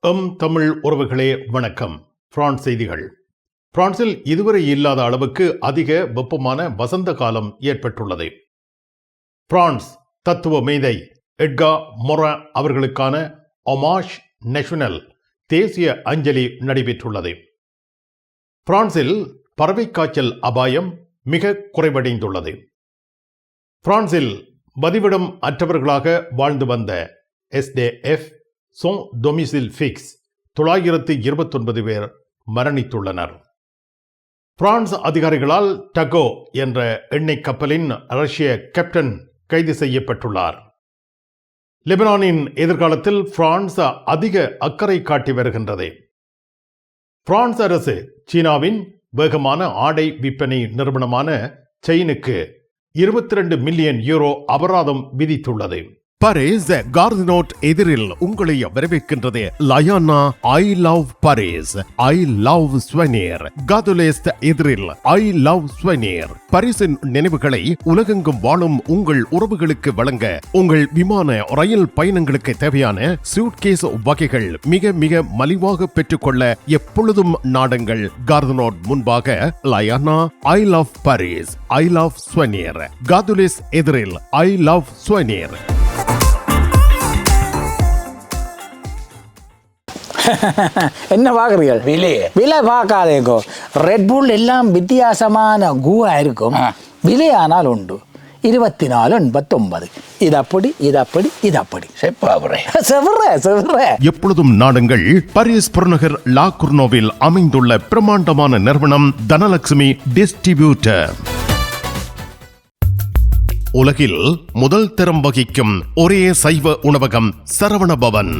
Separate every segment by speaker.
Speaker 1: தமிழ் உறவுகளே வணக்கம். பிரான்ஸ் செய்திகள். பிரான்சில் இதுவரை இல்லாத அளவுக்கு அதிக வெப்பமான வசந்த காலம் ஏற்பட்டுள்ளது. பிரான்ஸ் தத்துவ மேதை எட்கா மொரா அவர்களுக்கான ஒமாஷ் நேஷனல் தேசிய அஞ்சலி நடைபெற்றுள்ளது. பிரான்சில் பறவை காய்ச்சல் அபாயம் மிக குறைவடைந்துள்ளது. பிரான்சில் வதிவிடம் அற்றவர்களாக வாழ்ந்து வந்த SDF சொன் டொமிசில் ஃபிக்ஸ் 929 பேர் மரணித்துள்ளனர். பிரான்ஸ் அதிகாரிகளால் டகோ என்ற எண்ணெய் கப்பலின் ரஷ்ய கேப்டன் கைது செய்யப்பட்டுள்ளார். லெபனானின் எதிர்காலத்தில் பிரான்ஸ் அதிக அக்கறை காட்டி வருகின்றது. பிரான்ஸ் அரசு சீனாவின் வேகமான ஆடை விற்பனை நிறுவனமான செயினுக்கு 22 மில்லியன் யூரோ அபராதம் விதித்துள்ளது. பாரிஸ் கார்தினோட் எதிரில் உங்களை வரவேற்கின்றது லயானா I love Paris, I love souvenir. Gare de l'Est எதிரில் ஐ லவ் ஸ்வெனிர். பாரிஸின் நினைவுகளை உலகெங்கும் வாழும் உங்கள் உறவுகளுக்கு வழங்க உங்கள் விமான ரயில் பயணங்களுக்கு தேவையான சூட்கேஸ் வகைகள் மிக மிக மலிவாக பெற்றுக்கொள்ள எப்பொழுதும் நாடுங்கள் கார்தினோட் முன்பாக லயானா I love Paris, I love souvenir. Gare de l'Est எதிரில் ஐ லவ் ஸ்வெனிர்.
Speaker 2: என்ன பார்க்குறீர்கள்? விலை பார்க்காதேக்கோ. ரெட்புல் எல்லாம் வித்தியாசமான கூவா இருக்கும். விலையானால் உண்டு 24.89. இது அப்படி இது அப்படி இது அப்படி செவர.
Speaker 1: எப்பொழுதும் நாடுங்கள் பாரிஸ் புறநகர் லா குர்னோவில் அமைந்துள்ள பிரமாண்டமான நிறுவனம் தனலட்சுமி டிஸ்ட்ரிபியூட்டர். உலகில் முதல் தரம் வகிக்கும் ஒரே சைவ உணவகம் சரவண பவன்.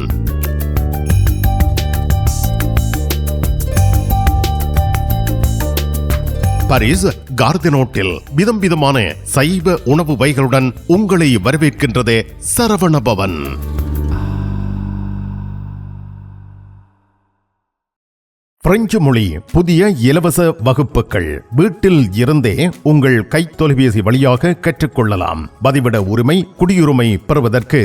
Speaker 1: பாரிஸ் கார்தினோட்டில் விதம் விதமான சைவ உணவு வகைகளுடன் உங்களை வரவேற்கின்றது சரவண பவன். பிரெஞ்சு மொழி புதிய இலவச வகுப்புகள் வீட்டில் இருந்தே உங்கள் கைத்தொலைபேசி வழியாக கற்றுக்கொள்ளலாம். பதிவிட உரிமை, குடியுரிமை பெறுவதற்கு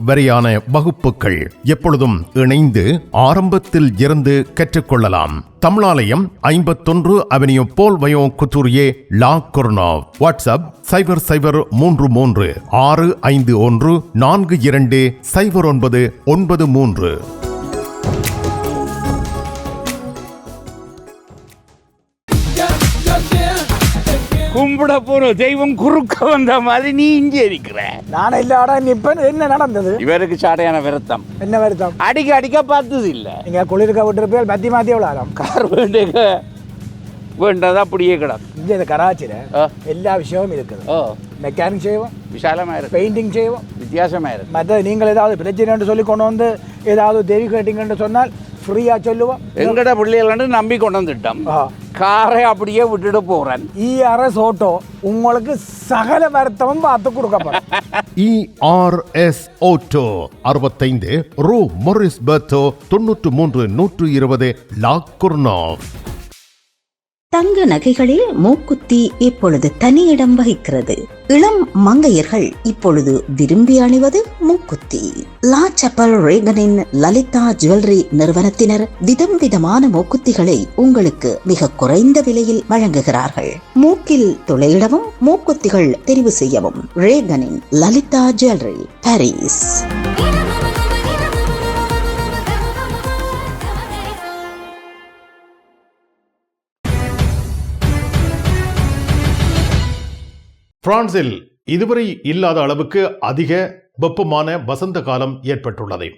Speaker 1: வரையான வகுப்புகள் எப்பொழுதும் இணைந்து ஆரம்பத்தில் இருந்து கற்றுக்கொள்ளலாம். தமிழாலயம் 51 அவென்யூ போல் வயோ குத்தூரியே லா குர்னோவ். வாட்ஸ்அப் 0033 651 42 0993.
Speaker 3: கும்பிட போற தெய்வம் குறுக்க வந்த மாதிரி நீ இங்கே இருக்கிற.
Speaker 2: நான் எல்லாடா நிப்பேன். என்ன நடந்தது?
Speaker 3: இவருக்கு சாடையான வருத்தம்.
Speaker 2: என்ன வருத்தம்?
Speaker 3: அடிக்க பார்த்தது இல்ல.
Speaker 2: நீங்க குளிர்க்க விட்டுருப்பேன். மாத்தி எவ்வளோ
Speaker 3: கார் வேண்டதா அப்படியே கிடக்கு.
Speaker 2: இங்கே இந்த கராச்சியில எல்லா விஷயமும் இருக்குது. மெக்கானிக் செய்வோம்,
Speaker 3: விசாலமா இருக்கு.
Speaker 2: பெயிண்டிங் செய்வோம்,
Speaker 3: வித்தியாசமா இருக்கு.
Speaker 2: மற்ற நீங்கள் ஏதாவது பிரச்சனை சொல்லி கொண்டு வந்து ஏதாவது தேவி கேட்டிங்கன்னு சொன்னால் ஃப்ரீயா சொல்லுவோம்.
Speaker 3: எங்கட பிள்ளைகள் நம்பி கொண்டு வந்துட்டோம். காரை அப்படியே விட்டுட்டு போறேன்.
Speaker 2: ERS ஆட்டோ உங்களுக்கு சகல வருத்தமும் பார்த்து கொடுக்கப்படும்.
Speaker 1: ERS ஆட்டோ 65 ரூ மொரிஸ் பெர்தோ 93 120 லா குர்னோவ்.
Speaker 4: தங்க நகைகளில் மூக்குத்தி இப்பொழுது தனி இடம் வகிக்கிறது. இளம் மங்கையர்கள் இப்பொழுது விரும்பி அணிவது மூக்குத்தி. லா சப்பல் ரேகனின் லலிதா ஜுவல்லரி நிறுவனத்தினர் விதம் விதமான மூக்குத்திகளை உங்களுக்கு மிக குறைந்த விலையில் வழங்குகிறார்கள். மூக்கில் துளையிடவும் மூக்குத்திகள் தெரிவு செய்யவும் ரேகனின் லலிதா ஜுவல்லரி, பாரிஸ்.
Speaker 1: பிரான்சில் இதுவரை இல்லாத அளவுக்கு அதிக வெப்பமான வசந்த காலம் ஏற்பட்டுள்ளது.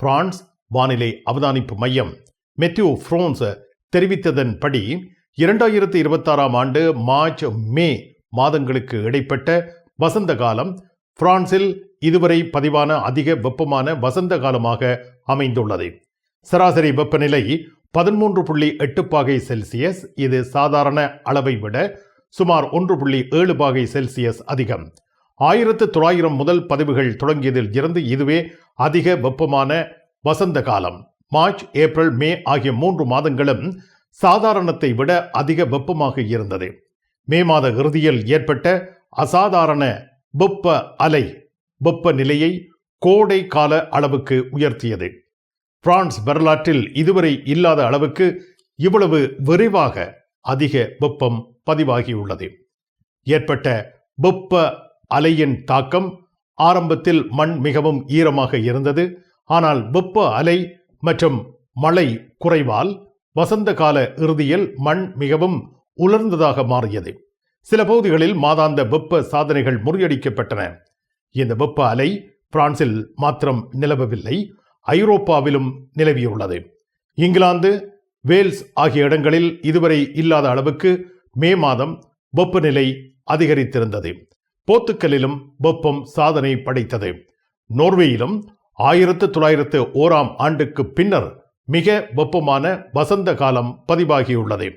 Speaker 1: பிரான்ஸ் வானிலை அவதானிப்பு மையம் மெட்டியோ பிரான்ஸ் தெரிவித்ததன்படி 2026 ஆண்டு மார்ச் மே மாதங்களுக்கு இடைப்பட்ட வசந்த காலம் பிரான்சில் இதுவரை பதிவான அதிக வெப்பமான வசந்த காலமாக அமைந்துள்ளது. சராசரி வெப்பநிலை 13.8 பாகை செல்சியஸ். இது சாதாரண அளவை விட சுமார் 1.7 பாகை செல்சியஸ் அதிகம். 1900 முதல் பதிவுகள் தொடங்கியதில் இருந்து இதுவே அதிக வெப்பமான வசந்த காலம். மார்ச், ஏப்ரல், மே ஆகிய 3 மாதங்களும் சாதாரணத்தை விட அதிக வெப்பமாக இருந்தது. மே மாத இறுதியில் ஏற்பட்ட அசாதாரண வெப்ப அலை வெப்பநிலையை கோடை கால அளவுக்கு உயர்த்தியது. பிரான்ஸ் வரலாற்றில் இதுவரை இல்லாத அளவுக்கு இவ்வளவு விரைவாக அதிக வெப்பம் பதிவாகியுள்ளது. ஏற்பட்ட வெப்ப அலையின் தாக்கம் ஆரம்பத்தில் மண் மிகவும் ஈரமாக இருந்தது. ஆனால் வெப்ப அலை மற்றும் மழை குறைவால் வசந்த கால இறுதியில் மண் மிகவும் உலர்ந்ததாக மாறியது. சில பகுதிகளில் மாதாந்த வெப்ப சாதனைகள் முறியடிக்கப்பட்டன. இந்த வெப்ப அலை பிரான்சில் மாத்திரம் நிலவவில்லை, ஐரோப்பாவிலும் நிலவியுள்ளது. இங்கிலாந்து, வேல்ஸ் ஆகிய இடங்களில் இதுவரை இல்லாத அளவுக்கு மே மாதம் வெப்பநிலை அதிகரித்திருந்தது. போர்த்துக்கலிலும் வெப்பம் சாதனை படைத்தது. நோர்வேயிலும் 1901 ஆண்டுக்கு பின்னர் மிக வெப்பமான வசந்த காலம் பதிவாகியுள்ளது.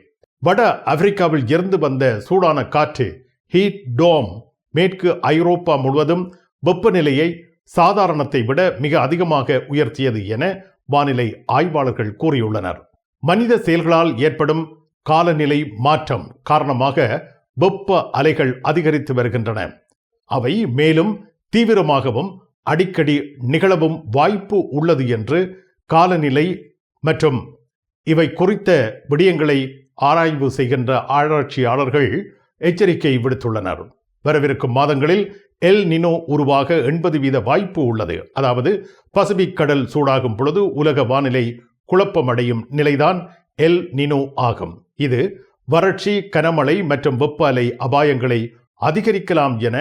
Speaker 1: வட ஆப்பிரிக்காவில் இருந்து வந்த சூடான காற்று ஹீட் டோம் மேற்கு ஐரோப்பா முழுவதும் வெப்பநிலையை சாதாரணத்தை விட மிக அதிகமாக உயர்த்தியது என வானிலை ஆய்வாளர்கள் கூறியுள்ளனர். மனித செயல்களால் ஏற்படும் காலநிலை மாற்றம் காரணமாக வெப்ப அலைகள் அதிகரித்து வருகின்றன. அவை மேலும் தீவிரமாகவும் அடிக்கடி நிகழவும் வாய்ப்பு உள்ளது என்று காலநிலை மற்றும் இவை குறித்த விடயங்களை ஆராய்வு செய்கின்ற ஆராய்ச்சியாளர்கள் எச்சரிக்கை விடுத்துள்ளனர். வரவிருக்கும் மாதங்களில் எல் நினோ உருவாக 80% வாய்ப்பு உள்ளது. அதாவது பசிபிக் கடல் சூடாகும் பொழுது உலக வானிலை குழப்பமடையும் நிலைதான் எல் நினோ ஆகும். இது வறட்சி, கனமழை மற்றும் வெப்ப அலை அபாயங்களை அதிகரிக்கலாம் என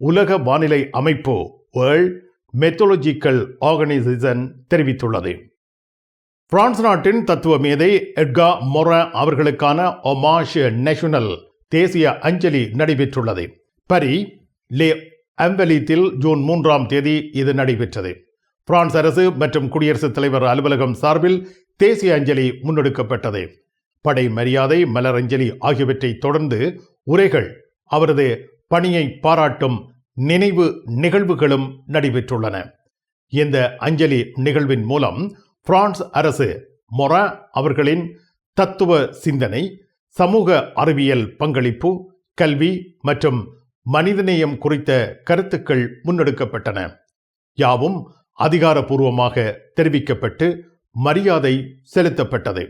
Speaker 1: உலக வானிலை அமைப்பு வேர்ல்ட் மெட்ரோலஜிக்கல் ஆர்கனைசேஷன் தெரிவித்துள்ளது. பிரான்ஸ் நாட்டின் தத்துவ மேதை எட்கா மொரின் அவர்களுக்கான ஒமாஷ் நேஷனல் தேசிய அஞ்சலி நடைபெற்றுள்ளது. பரி லே அம்பலீத்தில் ஜூன் 3 இது நடைபெற்றது. பிரான்ஸ் அரசு மற்றும் குடியரசுத் தலைவர் அலுவலகம் சார்பில் தேசிய அஞ்சலி முன்னெடுக்கப்பட்டது. படை மரியாதை, மலரஞ்சலி ஆகியவற்றை தொடர்ந்து உரைகள், அவரது பணியை பாராட்டும் நினைவு நிகழ்வுகளும் நடைபெற்றுள்ளன. இந்த அஞ்சலி நிகழ்வின் மூலம் பிரான்ஸ் அரசு மொரின் அவர்களின் தத்துவ சிந்தனை, சமூக அறிவியல் பங்களிப்பு, கல்வி மற்றும் மனிதநேயம் குறித்த கருத்துக்கள் முன்னெடுக்கப்பட்டன. யாவும் அதிகாரப்பூர்வமாக தெரிவிக்கப்பட்டு மரியாதை செலுத்தப்பட்டது.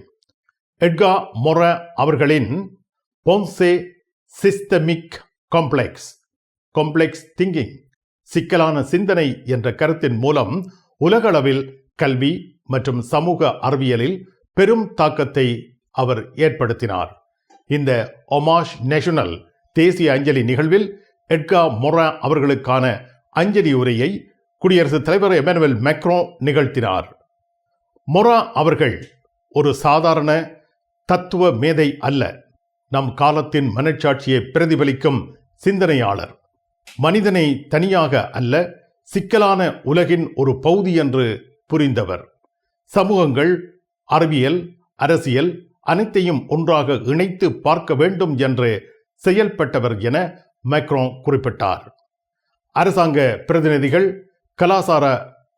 Speaker 1: எட்கா மொரின் அவர்களின் பொன்சே சிஸ்டமிக் காம்ப்ளெக்ஸ் திங்கிங், சிக்கலான சிந்தனை என்ற கருத்தின் மூலம் உலகளவில் கல்வி மற்றும் சமூக அறிவியலில் பெரும் தாக்கத்தை அவர் ஏற்படுத்தினார். இந்த ஒமாஷ் நேஷனல் தேசிய அஞ்சலி நிகழ்வில் எட்கா மொரின் அவர்களுக்கான அஞ்சலி உரையை குடியரசுத் தலைவர் எமனுவேல் மேக்ரோன் நிகழ்த்தினார். மொரின் அவர்கள் ஒரு சாதாரண தத்துவ மேதை அல்ல, நம் காலத்தின் மனச்சாட்சியை பிரதிபலிக்கும் சிந்தனையாளர். மனிதனை தனியாக அல்ல, சிக்கலான உலகின் ஒரு பகுதி என்று புரிந்தவர். சமூகங்கள், அறிவியல், அரசியல் அனைத்தையும் ஒன்றாக இணைத்து பார்க்க வேண்டும் என்று செயல்பட்டவர் என மேக்ரோன் குறிப்பிட்டார். அரசாங்க பிரதிநிதிகள், கலாசார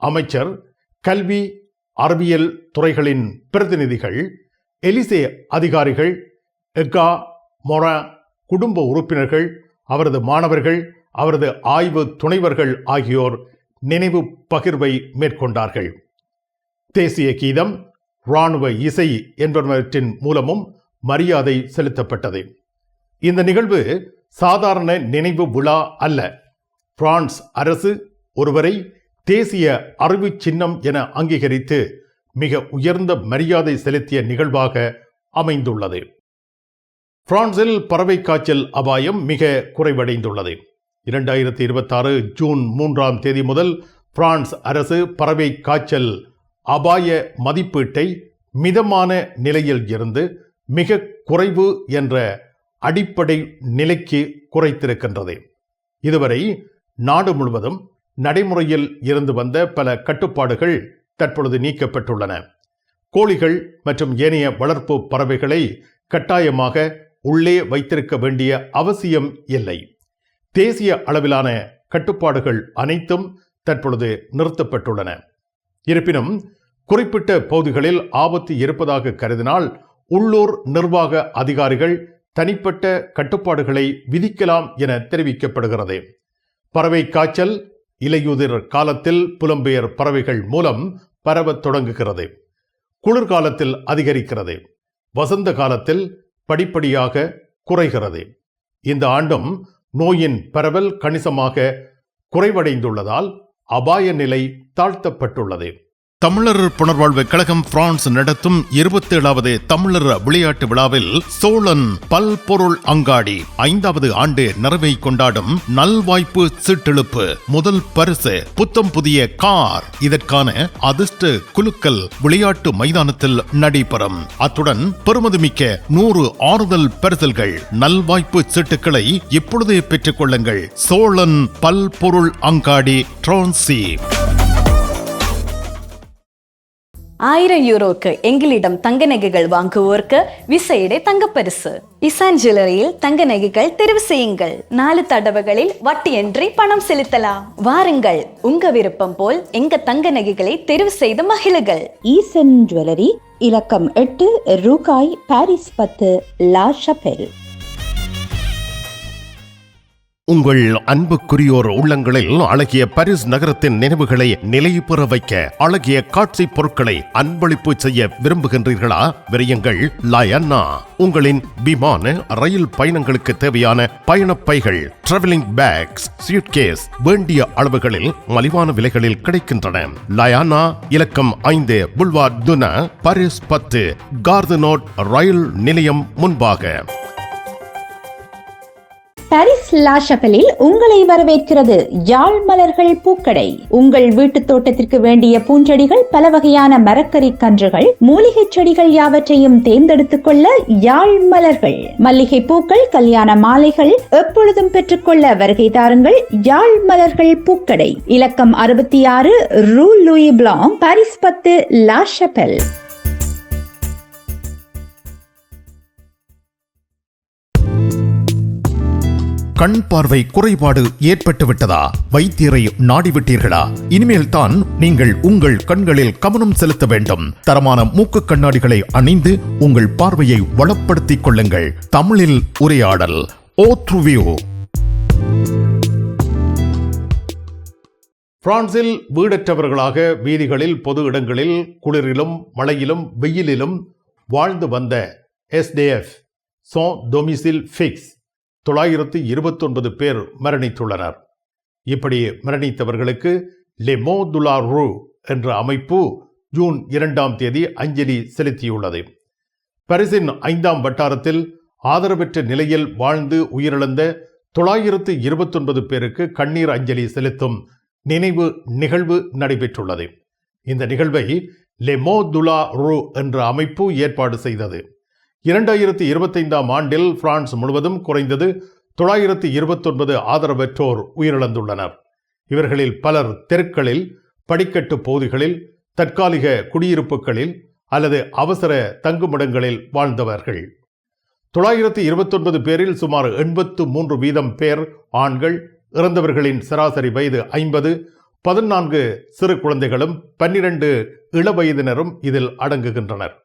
Speaker 1: அமைச்சர், கல்வி, அறிவியல் துறைகளின் பிரதிநிதிகள், எலிசே அதிகாரிகள், எட்கா மொரின் குடும்ப உறுப்பினர்கள், அவரது மாணவர்கள், அவரது ஆய்வு துணைவர்கள் ஆகியோர் நினைவு பகிர்வை மேற்கொண்டார்கள். தேசிய கீதம், இராணுவ இசை என்பவற்றின் மூலமும் மரியாதை செலுத்தப்பட்டது. இந்த நிகழ்வு சாதாரண நினைவு விழா அல்ல. பிரான்ஸ் அரசு ஒருவரை தேசிய அறிவு சின்னம் என அங்கீகரித்து மிக உயர்ந்த மரியாதை செலுத்திய நிகழ்வாக அமைந்துள்ளது. பிரான்சில் பறவை காய்ச்சல் அபாயம் மிக குறைவடைந்துள்ளது. 2026 ஜூன் 3 முதல் பிரான்ஸ் அரசு பறவை காய்ச்சல் அபாய மதிப்பீட்டை மிதமான நிலையில் இருந்து மிக குறைவு என்ற அடிப்படை நிலைக்கு குறைத்திருக்கின்றது. இதுவரை நாடு முழுவதும் நடைமுறையில் இருந்து வந்த பல கட்டுப்பாடுகள் தற்பொழுது நீக்கப்பட்டுள்ளன. கோழிகள் மற்றும் ஏனைய வளர்ப்பு பறவைகளை கட்டாயமாக உள்ளே வைத்திருக்க வேண்டிய அவசியம் இல்லை. தேசிய அளவிலான கட்டுப்பாடுகள் அனைத்தும் தற்பொழுது நிறுத்தப்பட்டுள்ளன. இருப்பினும் குறிப்பிட்ட பகுதிகளில் ஆபத்து இருப்பதாக கருதினால் உள்ளூர் நிர்வாக அதிகாரிகள் தனிப்பட்ட கட்டுப்பாடுகளை விதிக்கலாம் என தெரிவிக்கப்படுகிறது. பறவை காய்ச்சல் இலையுதிர் காலத்தில் புலம்பெயர் பறவைகள் மூலம் பரவத் தொடங்குகிறது. குளிர்காலத்தில் அதிகரிக்கிறது. வசந்த காலத்தில் படிப்படியாக குறைகிறது. இந்த ஆண்டும் நோயின் பரவல் கணிசமாக குறைவடைந்துள்ளதால் அபாய நிலை தாழ்த்தப்பட்டுள்ளது. தமிழர் புனர்வாழ்வு கழகம் பிரான்ஸ் நடத்தும் 27வது தமிழர் விளையாட்டு விழாவில் சோழன் பல்பொருள் அங்காடி 5வது ஆண்டு நிறைவை கொண்டாடும் நல்வாய்ப்பு சீட்டெழுப்பு. முதல் பரிசு புத்தம் புதிய கார். இதற்கான அதிர்ஷ்ட குலுக்கல் விளையாட்டு மைதானத்தில் நடைபெறும். அத்துடன் பெறுமதிமிக்க 100 ஆறுதல் பரிசல்கள். நல்வாய்ப்பு சீட்டுக்களை இப்பொழுதே பெற்றுக் கொள்ளுங்கள். சோழன் பல்பொருள் அங்காடி ட்ரான்சி.
Speaker 5: 1000 யூரோக்கு எங்களிடம் தங்க நகைகள் வாங்குவோருக்கு விசேட தங்கப்பரிசு. இசான் ஜுவல்லரியில் தங்க நகைகள் தெரிவு செய்யுங்கள். 4 தடவைகளில் வட்டியின்றி பணம் செலுத்தலாம். வாருங்கள், உங்க விருப்பம் போல் எங்க தங்க நகைகளை தெரிவு செய்து மகிழுங்கள்.
Speaker 4: ஈசன் ஜுவல்லரி, இலக்கம் 8, ரூகாய், பாரிஸ் 10, லா ஷபெல்.
Speaker 1: உங்கள் அன்புக்குரியோர் உள்ளங்களில் அழகிய பாரிஸ் நகரத்தின் நினைவுகளை நிலைபெற வைக்க அழகிய காட்சி பொருட்களை அன்பளிப்பு செய்ய விரும்புகின்றீர்களா? விரையுங்கள் லயன்னா. உங்களின் விமான ரயில் பயணங்களுக்கு தேவையான பயணப்பைகள், டிராவலிங் பேக்ஸ், சூட்கேஸ் வேண்டிய அளவுகளில் மலிவான விலைகளில் கிடைக்கின்றன. லயானா, இலக்கம் 5, புல்வார் துனா, பாரிஸ் 10, கார்தனோட் ரயில் நிலையம் முன்பாக.
Speaker 4: பாரிஸ் லா ஷபெலில் உங்களை வரவேற்கிறது யாழ் மலர்கள் பூக்கடை. உங்கள் வீட்டு தோட்டத்திற்கு வேண்டிய பூஞ்செடிகள், பல வகையான மரக்கறி கன்றுகள், மூலிகை செடிகள் யாவற்றையும் தேர்ந்தெடுத்துக் கொள்ள யாழ் மலர்கள். மல்லிகை பூக்கள், கல்யாண மாலைகள் எப்பொழுதும் பெற்றுக்கொள்ள வருகை தாருங்கள். யாழ் மலர்கள் பூக்கடை, இலக்கம் 66, Rue Louis Blanc, Paris 10, La Chapelle.
Speaker 1: கண் பார்வை குறைபாடு ஏற்பட்டு விட்டதா? வைத்தியரை நாடிவிட்டீர்களா? இனிமேல் தான் நீங்கள் உங்கள் கண்களில் கவனம் செலுத்த வேண்டும். தரமான மூக்கு கண்ணாடிகளை அணிந்து உங்கள் பார்வையை வளப்படுத்திக் கொள்ளுங்கள். தமிழில் உரையாடல் ஓத்ருவியூ. பிரான்சில் வீடற்றவர்களாக வீதிகளில், பொது இடங்களில், குளிரிலும் மழையிலும் வெயிலிலும் வாழ்ந்து வந்த SDF sans domicile fixe 929 பேர் மரணித்துள்ளனர். இப்படி மரணித்தவர்களுக்கு லெ மோட் டு லா ரூ என்ற அமைப்பு ஜூன் 2ஆம் தேதி அஞ்சலி செலுத்தியுள்ளது. பாரிஸின் 5ஆம் வட்டாரத்தில் ஆதரவற்ற நிலையில் வாழ்ந்து உயிரிழந்த 929 பேருக்கு கண்ணீர் அஞ்சலி செலுத்தும் நினைவு நிகழ்வு நடைபெற்றுள்ளது. இந்த நிகழ்வை லெ மோட் டு லா ரூ என்ற அமைப்பு ஏற்பாடு செய்தது. 2025ஆம் ஆண்டில் பிரான்ஸ் முழுவதும் குறைந்தது 929 ஆதரவற்றோர் உயிரிழந்துள்ளனர். இவர்களில் பலர் தெருக்களில், படிக்கட்டு பகுதிகளில், தற்காலிக குடியிருப்புகளில் அல்லது அவசர தங்குமிடங்களில் வாழ்ந்தவர்கள். 929 பேரில் சுமார் 83% பேர் ஆண்கள். இறந்தவர்களின் சராசரி வயது 50. 14 சிறு குழந்தைகளும் 12 இளவயதினரும் இதில் அடங்குகின்றனர்.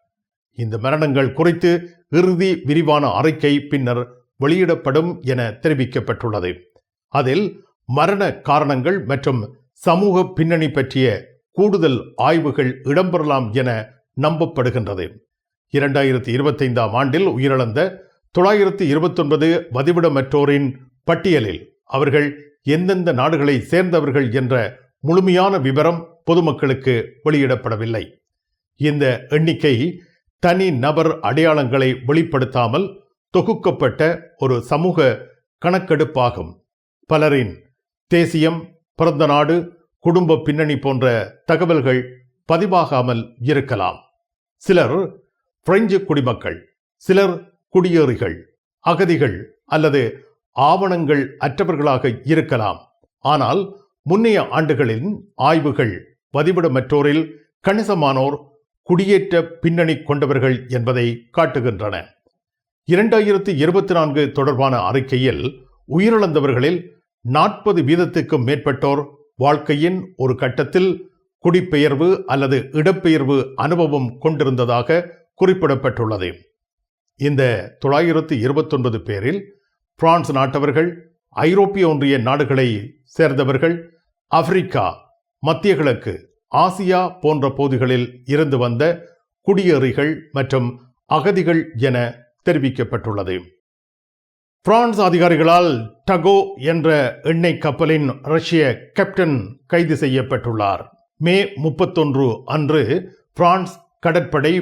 Speaker 1: இந்த மரணங்கள் குறித்து இறுதி விரிவான அறிக்கை பின்னர் வெளியிடப்படும் என தெரிவிக்கப்பட்டுள்ளது. அதில் மரண காரணங்கள் மற்றும் சமூக பின்னணி பற்றிய கூடுதல் ஆய்வுகள் இடம்பெறலாம் என நம்பப்படுகின்றது. 2025ஆம் ஆண்டில் உயிரிழந்த 929 வதிவிடமற்றோரின் பட்டியலில் அவர்கள் எந்தெந்த நாடுகளை சேர்ந்தவர்கள் என்ற முழுமையான விவரம் பொதுமக்களுக்கு வெளியிடப்படவில்லை. இந்த எண்ணிக்கை தனி நபர் அடையாளங்களை வெளிப்படுத்தாமல் தொகுக்கப்பட்ட ஒரு சமூக கணக்கெடுப்பாகும். பலரின் தேசியம், பிறந்த நாடு, குடும்ப பின்னணி போன்ற தகவல்கள் பதிவாகாமல் இருக்கலாம். சிலர் பிரெஞ்சு குடிமக்கள், சிலர் குடியேறிகள், அகதிகள் அல்லது ஆவணங்கள் அற்றவர்களாக இருக்கலாம். ஆனால் முன்னைய ஆண்டுகளின் ஆய்வுகள் வதிவிடமற்றோரில் கணிசமானோர் குடியேற்ற பின்னணி கொண்டவர்கள் என்பதை காட்டுகின்றன. 2024 தொடர்பான அறிக்கையில் உயிரிழந்தவர்களில் 40% மேற்பட்டோர் வாழ்க்கையின் ஒரு கட்டத்தில் குடிபெயர்வு அல்லது இடப்பெயர்வு அனுபவம் கொண்டிருந்ததாக குறிப்பிடப்பட்டுள்ளது. இந்த 929 பேரில் பிரான்ஸ் நாட்டவர்கள், ஐரோப்பிய ஒன்றிய நாடுகளை சேர்ந்தவர்கள், ஆப்பிரிக்கா, மத்திய கிழக்கு, ஆசியா போன்ற பகுதிகளில் இருந்து வந்த குடியேறிகள் மற்றும் அகதிகள் என தெரிவிக்கப்பட்டுள்ளது. பிரான்ஸ் அதிகாரிகளால் டகோ என்ற எண்ணெய் கப்பலின் ரஷ்ய கேப்டன் கைது செய்யப்பட்டுள்ளார். மே 31 அன்று பிரான்ஸ் கடற்படை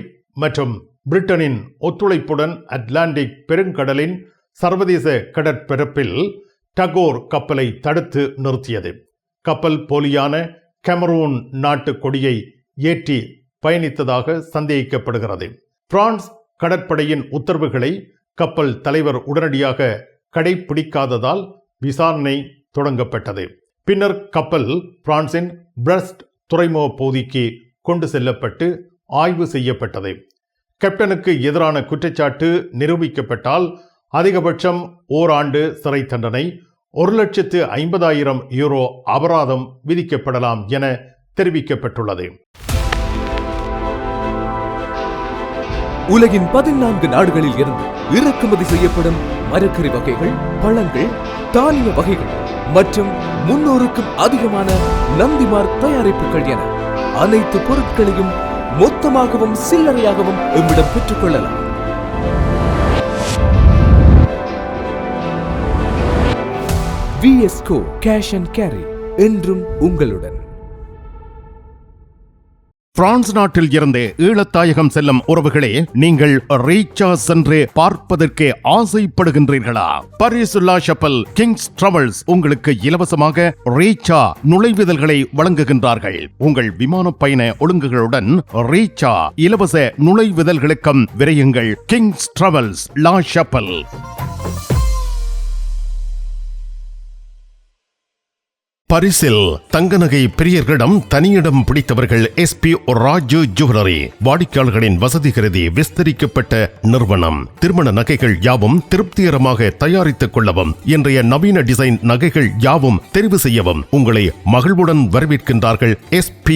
Speaker 1: மற்றும் பிரிட்டனின் ஒத்துழைப்புடன் அட்லாண்டிக் பெருங்கடலின் சர்வதேச கடற்பரப்பில் டகோர் கப்பலை தடுத்து நிறுத்தியது. கப்பல் போலியான கெமரூன் நாட்டு கொடியை ஏற்றி பயணித்ததாக சந்தேகிக்கப்படுகிறது. பிரான்ஸ் கடற்படையின் உத்தரவுகளை கப்பல் தலைவர் உடனடியாக கடைபிடிக்காததால் விசாரணை தொடங்கப்பட்டது. பின்னர் கப்பல் பிரான்சின் பிரெஸ்ட் துறைமுக பகுதிக்கு கொண்டு செல்லப்பட்டு ஆய்வு செய்யப்பட்டது. கேப்டனுக்கு எதிரான குற்றச்சாட்டு நிரூபிக்கப்பட்டால் அதிகபட்சம் ஓராண்டு சிறை தண்டனை, 1,50,000 யூரோ அபராதம் விதிக்கப்படலாம் என தெரிவிக்கப்பட்டுள்ளது.
Speaker 6: உலகின் 14 நாடுகளில் இருந்து இறக்குமதி செய்யப்படும் மரக்கறி வகைகள், பழங்கள், தானிய வகைகள் மற்றும் 300க்கும் அதிகமான நந்திமார் தயாரிப்புகள் என அனைத்து பொருட்களையும் மொத்தமாகவும் சில்லறையாகவும் எம்மிடம் பெற்றுக்கொள்ளலாம். VSCO கேஷ் அண்ட் கேரி என்றும் உங்களுடன்.
Speaker 1: பிரான்ஸ் நாட்டில் இருந்து ஈழத்தாயகம் செல்லும் உறவுகளே, நீங்கள் ரீச்சா சென்று பார்ப்பதற்கு ஆசைப்படுகின்றீர்களா? பாரிஸ் லா ஷப்பல் கிங்ஸ் டிராவல்ஸ் உங்களுக்கு இலவசமாக ரீச்சா நுழைவுதல்களை வழங்குகின்றார்கள். உங்கள் விமான பயண ஒழுங்குகளுடன் ரீச்சா இலவச நுழைவுதல்களுக்கும் விரையுங்கள். கிங்ஸ் டிராவல்ஸ் லா ஷப்பல். பரிசில் தங்க நகை பிரியர்களிடம் தனியிடம் பிடித்தவர்கள் SP ராஜு ஜுவல்லரி. வாடிக்கையாளர்களின் வசதி கருதி விஸ்தரிக்கப்பட்ட நிறுவனம். திருமண நகைகள் யாவும் திருப்திகரமாக தயாரித்துக் கொள்ளவும், இன்றைய நவீன டிசைன் நகைகள் யாவும் தெரிவு செய்யவும் உங்களை மகிழ்வுடன் வரவேற்கின்றார்கள். SP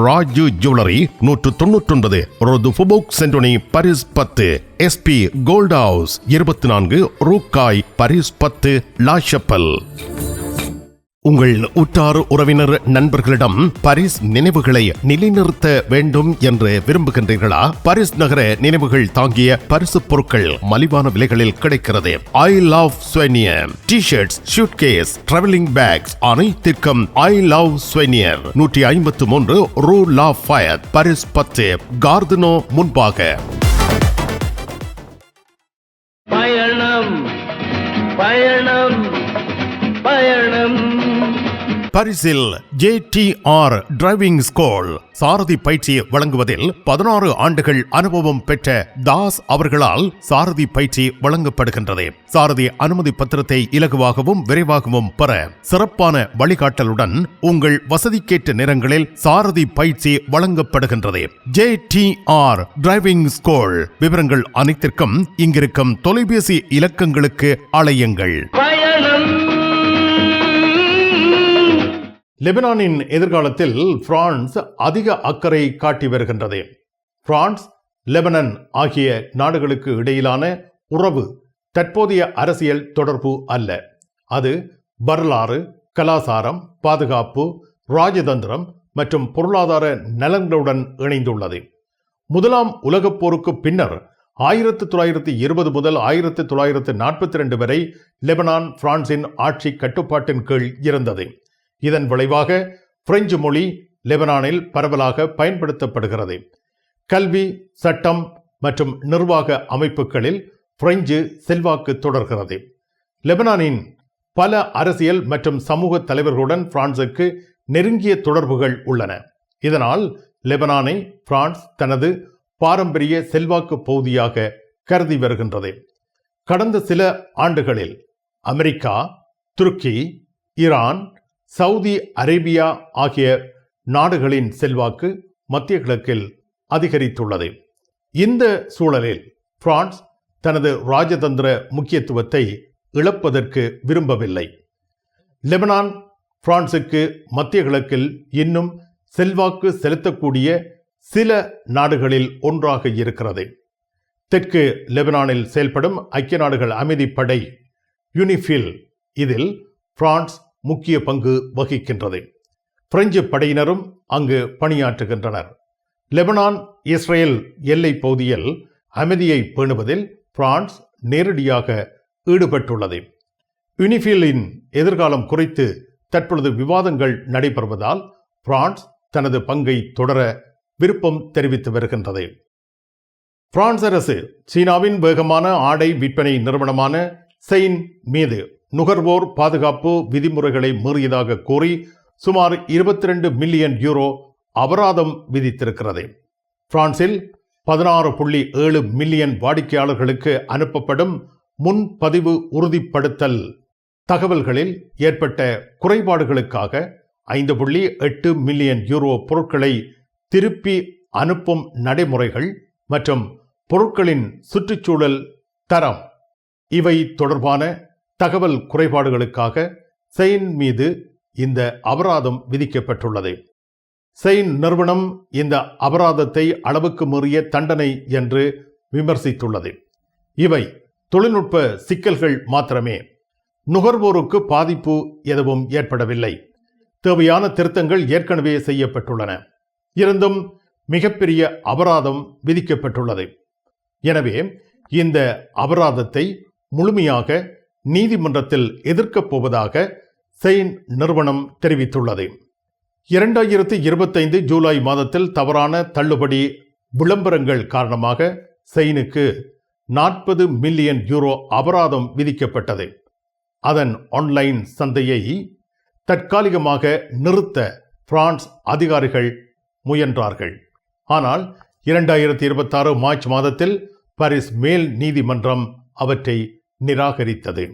Speaker 1: ராஜு ஜுவல்லரி, 199 ரோது ஃபுபோக் சென்டோனி, பாரிஸ் 10. SP கோல்ட் ஹவுஸ், 24 ரூகாய், பாரிஸ் 10, லா ஷப்பல். உங்கள் உற்றார் உறவினர் நண்பர்களிடம் பாரிஸ் நினைவுகளை நிலைநிறுத்த வேண்டும் என்று விரும்புகின்றீர்களா? பாரிஸ் நகர நினைவுகள் தாங்கிய பரிசு பொருட்கள் மலிவான விலைகளில் கிடைக்கிறது. I love souvenir T-shirts, suitcase, travelling packs அனைத்திற்கும் ஐ லவ் ஸ்வெனியர். 153 ரூ லா ஃபயத், பாரிஸ் 10, கார்தனோ முன்பாக.
Speaker 7: பயணம் பயணம் பயணம்.
Speaker 1: பாரிஸில் JTR டிரைவிங் ஸ்கூல் சாரதி பயிற்சி வழங்குவதில் 16 ஆண்டுகள் அனுபவம் பெற்ற தாஸ் அவர்களால் சாரதி பயிற்சி வழங்கப்படுகின்றது. சாரதி அனுமதி பத்திரத்தை இலகுவாகவும் விரைவாகவும் பெற சிறப்பான வழிகாட்டலுடன் உங்கள் வசதிக்கேற்ற நேரங்களில் சாரதி பயிற்சி வழங்கப்படுகின்றது. JTR driving school. விவரங்கள் அனைத்திற்கும் இங்கிருக்கும் தொலைபேசி இலக்கங்களுக்கு அழையுங்கள். லெபனானின் எதிர்காலத்தில் பிரான்ஸ் அதிக அக்கறை காட்டி வருகின்றது. பிரான்ஸ், லெபனான் ஆகிய நாடுகளுக்கு இடையிலான உறவு தற்போதைய அரசியல் தொடர்பு அல்ல. அது வரலாறு, கலாசாரம், பாதுகாப்பு, ராஜதந்திரம் மற்றும் பொருளாதார நலன்களுடன் இணைந்துள்ளது. முதலாம் உலகப் போருக்கு பின்னர் 1920 முதல் 1942 வரை லெபனான் பிரான்சின் ஆட்சி கட்டுப்பாட்டின் கீழ் இருந்தது. இதன் விளைவாக பிரெஞ்சு மொழி லெபனானில் பரவலாக பயன்படுத்தப்படுகிறது. கல்வி, சட்டம் மற்றும் நிர்வாக அமைப்புகளில் பிரெஞ்சு செல்வாக்கு தொடர்கிறது. லெபனானின் பல அரசியல் மற்றும் சமூக தலைவர்களுடன் பிரான்சுக்கு நெருங்கிய தொடர்புகள் உள்ளன. இதனால் லெபனானை பிரான்ஸ் தனது பாரம்பரிய செல்வாக்கு பகுதியாக கருதி வருகின்றது. கடந்த சில ஆண்டுகளில் அமெரிக்கா, துருக்கி, ஈரான், சவுதி அரேபியா ஆகிய நாடுகளின் செல்வாக்கு மத்திய கிழக்கில் அதிகரித்துள்ளது. இந்த சூழலில் பிரான்ஸ் தனது ராஜதந்திர முக்கியத்துவத்தை இழப்பதற்கு விரும்பவில்லை. லெபனான் பிரான்சுக்கு மத்திய கிழக்கில் இன்னும் செல்வாக்கு செலுத்தக்கூடிய சில நாடுகளில் ஒன்றாக இருக்கிறது. தெற்கு லெபனானில் செயல்படும் ஐக்கிய நாடுகள் அமைதிப்படை யூனிஃபில், இதில் பிரான்ஸ் முக்கிய பங்கு வகிக்கின்றது. பிரெஞ்சு படையினரும் அங்கு பணியாற்றுகின்றனர். லெபனான் இஸ்ரேல் எல்லை பகுதியில் அமைதியை பேணுவதில் பிரான்ஸ் நேரடியாக ஈடுபட்டுள்ளது. யுனிஃபிலின் எதிர்காலம் குறித்து தற்பொழுது விவாதங்கள் நடைபெறுவதால் பிரான்ஸ் தனது பங்கை தொடர விருப்பம் தெரிவித்து வருகின்றது. பிரான்ஸ் அரசு சீனாவின் வேகமான ஆடை விற்பனை நிறுவனமான செயின் மீது நுகர்வோர் பாதுகாப்பு விதிமுறைகளை மீறியதாக கூறி சுமார் 22 மில்லியன் யூரோ அபராதம் விதித்திருக்கிறது. பிரான்சில் 16.7 மில்லியன் வாடிக்கையாளர்களுக்கு அனுப்பப்படும் முன்பதிவு உறுதிப்படுத்தல் தகவல்களில் ஏற்பட்ட குறைபாடுகளுக்காக 5.8 மில்லியன் யூரோ பொருட்களை திருப்பி அனுப்பும் நடைமுறைகள் மற்றும் பொருட்களின் சுற்றுச்சூழல் தரம் இவை தொடர்பான தகவல் குறைபாடுகளுக்காக செயின் மீது இந்த அபராதம் விதிக்கப்பட்டுள்ளது. செயின் நிறுவனம் இந்த அபராதத்தை அளவுக்கு மீறிய தண்டனை என்று விமர்சித்துள்ளது. இவை தொழில்நுட்ப சிக்கல்கள் மாத்திரமே, நுகர்வோருக்கு பாதிப்பு எதுவும் ஏற்படவில்லை. தேவையான திருத்தங்கள் ஏற்கனவே செய்யப்பட்டுள்ளன. இருந்தும் மிகப்பெரிய அபராதம் விதிக்கப்பட்டுள்ளது. எனவே இந்த அபராதத்தை முழுமையாக நீதிமன்றத்தில் எதிர்க்கப் போவதாக செயின் நிறுவனம் தெரிவித்துள்ளது. 2025 ஜூலை மாதத்தில் தவறான தள்ளுபடி விளம்பரங்கள் காரணமாக செயினுக்கு 40 மில்லியன் யூரோ அபராதம் விதிக்கப்பட்டது. அதன் ஆன்லைன் சந்தையை தற்காலிகமாக நிறுத்த பிரான்ஸ் அதிகாரிகள் முயன்றார்கள். ஆனால் 2026 மார்ச் மாதத்தில் பாரிஸ் மேல் நீதிமன்றம் அவற்றை நிராகரித்தது.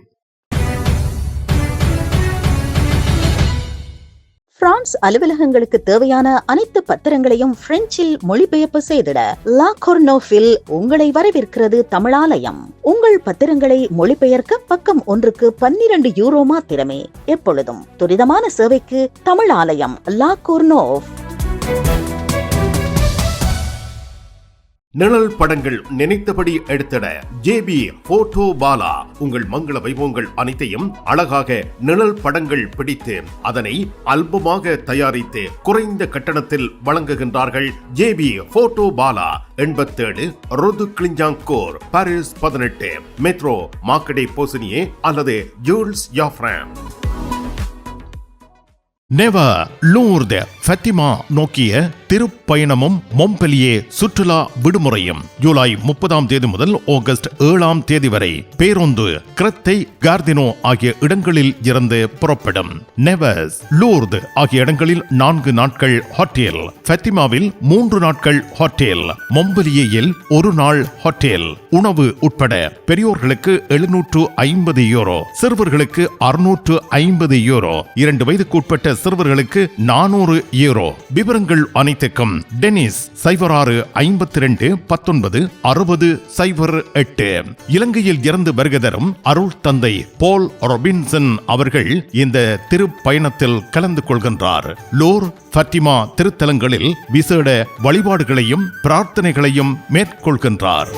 Speaker 4: பிரான்ஸ் அலுவலகங்களுக்கு தேவையான அனைத்து பத்திரங்களையும் பிரெஞ்சில் மொழிபெயர்ப்பு செய்திட லா கொர்னோஃபில் உங்களை வரவேற்கிறது தமிழாலயம். உங்கள் பத்திரங்களை மொழிபெயர்க்க பக்கம் ஒன்றுக்கு 12 யூரோ மாத்திரமே. எப்பொழுதும் துரிதமான சேவைக்கு தமிழாலயம், லா கொர்னோஃப்.
Speaker 1: நிழல் படங்கள் நினைத்தபடி எடுத்திட ஜேபி போட்டோ பாலா. உங்கள் மங்கள வைபவங்கள் அனைத்தையும் அழகாக நிழல் படங்கள் பிடித்து அதனை ஆல்பமாக தயாரித்து குறைந்த கட்டணத்தில் வழங்குகின்றார்கள். ஜேபி போட்டோ பாலா 87 ரோது கிளிஞ்சாங்கோர், பாரிஸ் 18, மெட்ரோ மார்க்கெட்டே போசினியே அல்லது ஜூல்ஸ் யாஃப்ரான். நெவர் லூர்து ஃபத்திமா நோக்கிய திருப்பயணமும் மொம்பெலியே சுற்றுலா விடுமுறையும் ஜூலை 30 முதல் ஆகஸ்ட் 7 வரை பேருந்து கிரத்தை கார்தினோ ஆகிய இடங்களில் இருந்து புறப்படும். நெவர்ஸ் லூர்து ஆகிய இடங்களில் 4 நாட்கள் ஹோட்டல், ஃபத்திமாவில் 3 நாட்கள் ஹோட்டல், மொம்பெலியேயில் 1 நாள் ஹோட்டல். உணவு உட்பட பெரியோர்களுக்கு 750 யூரோ, சிறுவர்களுக்கு 650 யூரோ, 2 வயதுக்கு உட்பட்ட சிறுவர்களுக்கு 400 யூரோ. விவரங்கள் அனைத்துக்கும் டெனிஸ் 06 52 19 60 08. இலங்கையில் இருந்து வருகை தரும் அருள் தந்தை போல் ரொபின்சன் அவர்கள் இந்த திருப்பயணத்தில் கலந்து கொள்கின்றார். லூர் ஃபத்திமா திருத்தலங்களில் விசேட வழிபாடுகளையும் பிரார்த்தனைகளையும் மேற்கொள்கின்றார்.